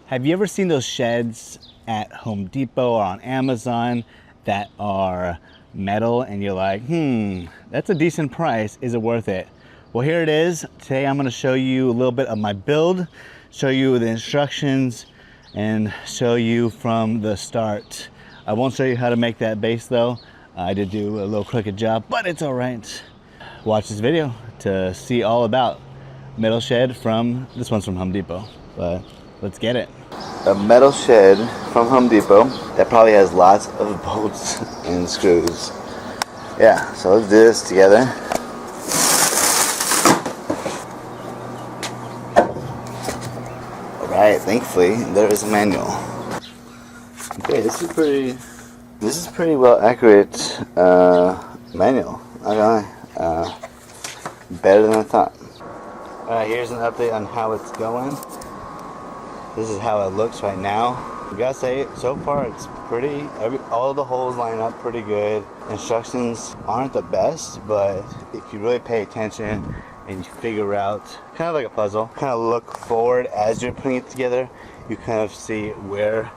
Have you ever seen those sheds at Home Depot or on Amazon that are metal and you're like, that's a decent price, is it worth it? Well, here it is. Today I'm going to show you a little bit of my build, show you the instructions, and show you from the start. I won't show you how to make that base though. I did do a little crooked job, but it's all right. Watch this video to see all about metal shed from, this one's from Home Depot, but let's get it. A metal shed from Home Depot that probably has lots of bolts and screws. Yeah, so let's do this together. Alright, thankfully there is a manual. Okay, this is pretty well accurate manual. Okay, better than I thought. Alright, here's an update on how it's going. This is how it looks right now. I gotta say, so far it's pretty, all the holes line up pretty good. Instructions aren't the best, but if you really pay attention and you figure out, kind of like a puzzle, kind of look forward as you're putting it together, you kind of see where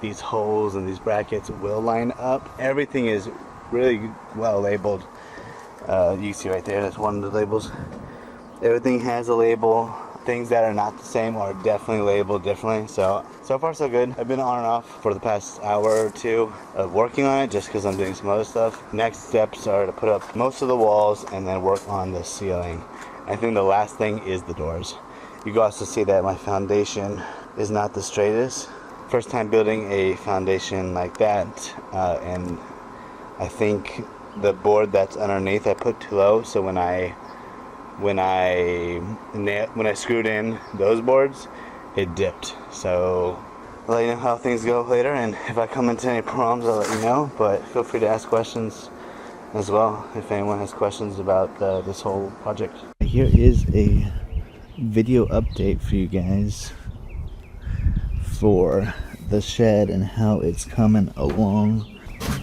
these holes and these brackets will line up. Everything is really well labeled. You can see right there, that's one of the labels. Everything has a label. Things that are not the same are definitely labeled differently. So far so good. I've been on and off for the past hour or two of working on it just because I'm doing some other stuff. Next steps are to put up most of the walls and then work on the ceiling. I think the last thing is the doors. You can also see that my foundation is not the straightest. First time building a foundation like that, and I think the board that's underneath I put too low, so when I screwed in those boards, it dipped. So I'll let you know how things go later, and if I come into any problems I'll let you know, but feel free to ask questions as well if anyone has questions about this whole project. Here is a video update for you guys for the shed and how it's coming along.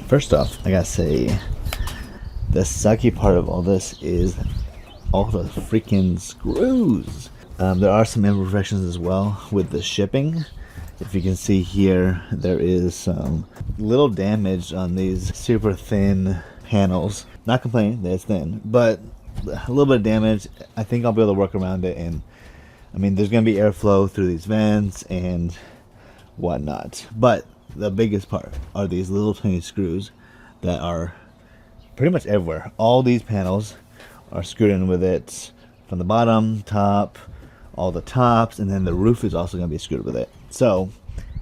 First off, I gotta say, the sucky part of all this is all the freaking screws. There are some imperfections as well with the shipping. If you can see here, there is some little damage on these super thin panels. Not complaining that it's thin, but a little bit of damage. I think I'll be able to work around it, and I mean there's gonna be airflow through these vents and whatnot. But the biggest part are these little tiny screws that are pretty much everywhere. All these panels are screwed in with it from the bottom, top, all the tops, and then the roof is also going to be screwed with it. So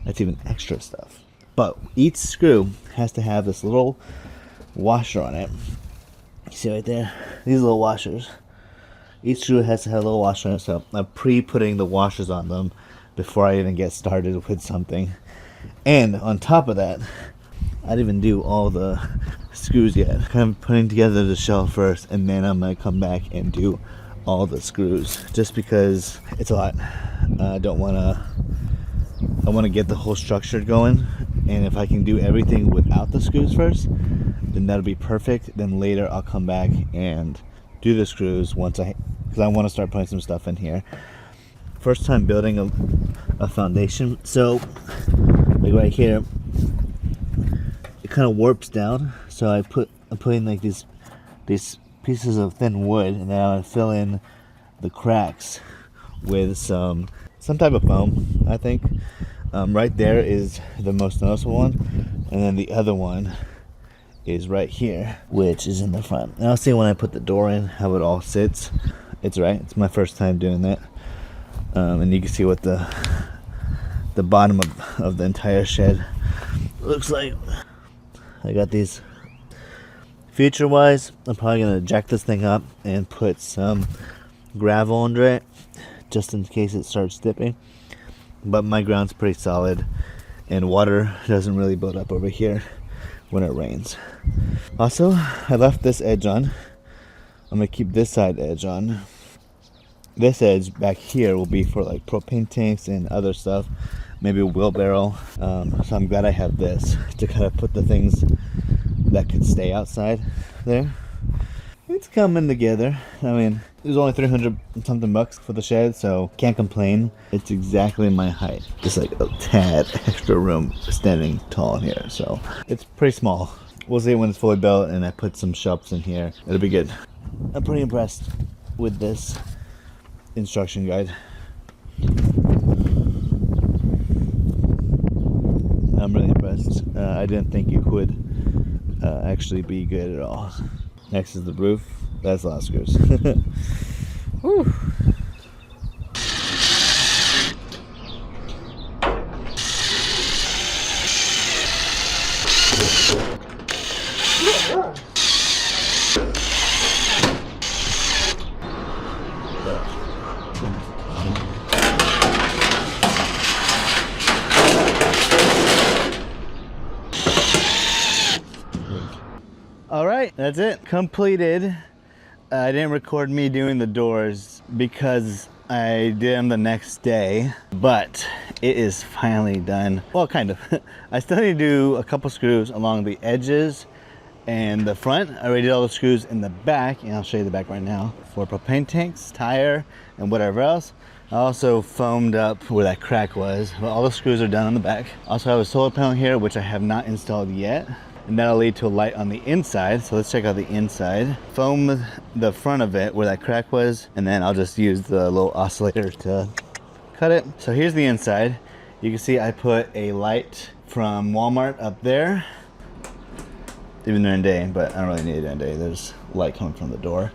that's even extra stuff. But each screw has to have this little washer on it. You see right there? These little washers. Each screw has to have a little washer on it, so I'm pre-putting the washers on them before I even get started with something. And on top of that, I didn't even do all the screws yet. Kind of putting together the shell first, and then I'm gonna come back and do all the screws, just because it's a lot. I want to get the whole structure going, and if I can do everything without the screws first, then that'll be perfect. Then later I'll come back and do the screws because I want to start putting some stuff in here. First time building a foundation, so like right here, it kind of warps down, so I'm putting like these pieces of thin wood, and then I'm gonna fill in the cracks with some type of foam. I think right there is the most noticeable one, and then the other one is right here, which is in the front. And I'll see when I put the door in how it all sits. It's right. It's my first time doing that, and you can see what the bottom of the entire shed looks like. I got these. Future wise, I'm probably gonna jack this thing up and put some gravel under it just in case it starts dipping, but my ground's pretty solid and water doesn't really build up over here when it rains. Also, I left this edge on. I'm gonna keep this side edge on. This edge back here will be for like propane tanks and other stuff, maybe a wheelbarrow. So I'm glad I have this to kind of put the things that could stay outside there. it's coming together. I mean, it was only 300 something bucks for the shed, so can't complain. It's exactly my height. Just like a tad extra room standing tall in here, so it's pretty small. We'll see when it's fully built and I put some shelves in here. It'll be good. I'm pretty impressed with this instruction guide. I'm really impressed. I didn't think it would actually be good at all. Next is the roof. That's a lot of screws. Whew. All right, that's it. Completed. I didn't record me doing the doors because I did them the next day, but it is finally done. Well, kind of. I still need to do a couple screws along the edges and the front. I already did all the screws in the back, and I'll show you the back right now, for propane tanks, tire, and whatever else. I also foamed up where that crack was, but all the screws are done on the back. Also have a solar panel here, which I have not installed yet. And that'll lead to a light on the inside. So let's check out the inside. Foam the front of it where that crack was, and then I'll just use the little oscillator to cut it. So here's the inside. You can see I put a light from Walmart up there, even during day, but I don't really need it during day. There's light coming from the door.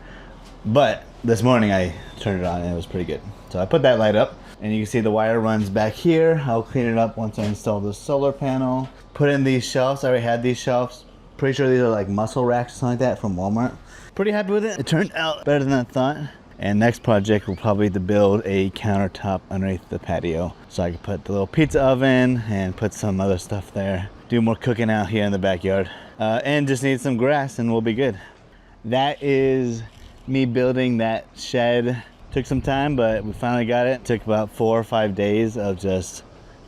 But this morning I turned it on and it was pretty good. So I put that light up, and you can see the wire runs back here. I'll clean it up once I install the solar panel. Put in these shelves. I already had these shelves. Pretty sure these are like muscle racks or something like that from Walmart. Pretty happy with it. It turned out better than I thought. And next project will probably be to build a countertop underneath the patio, so I can put the little pizza oven and put some other stuff there. Do more cooking out here in the backyard. And just need some grass and we'll be good. That is me building that shed. Took some time, but we finally got it. Took about 4 or 5 days of just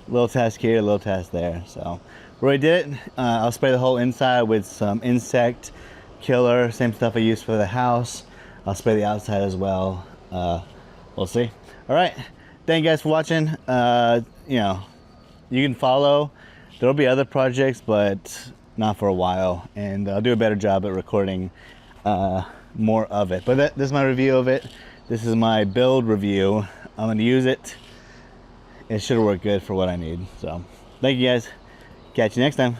little task here, little task there. So we already did it. I'll spray the whole inside with some insect killer, same stuff I used for the house. I'll spray the outside as well. We'll see. All right, thank you guys for watching. You know, you can follow. There'll be other projects, but not for a while, and I'll do a better job at recording more of it. But this is my review of it. This is my build review. I'm gonna use it. It should work good for what I need. So thank you guys. Catch you next time.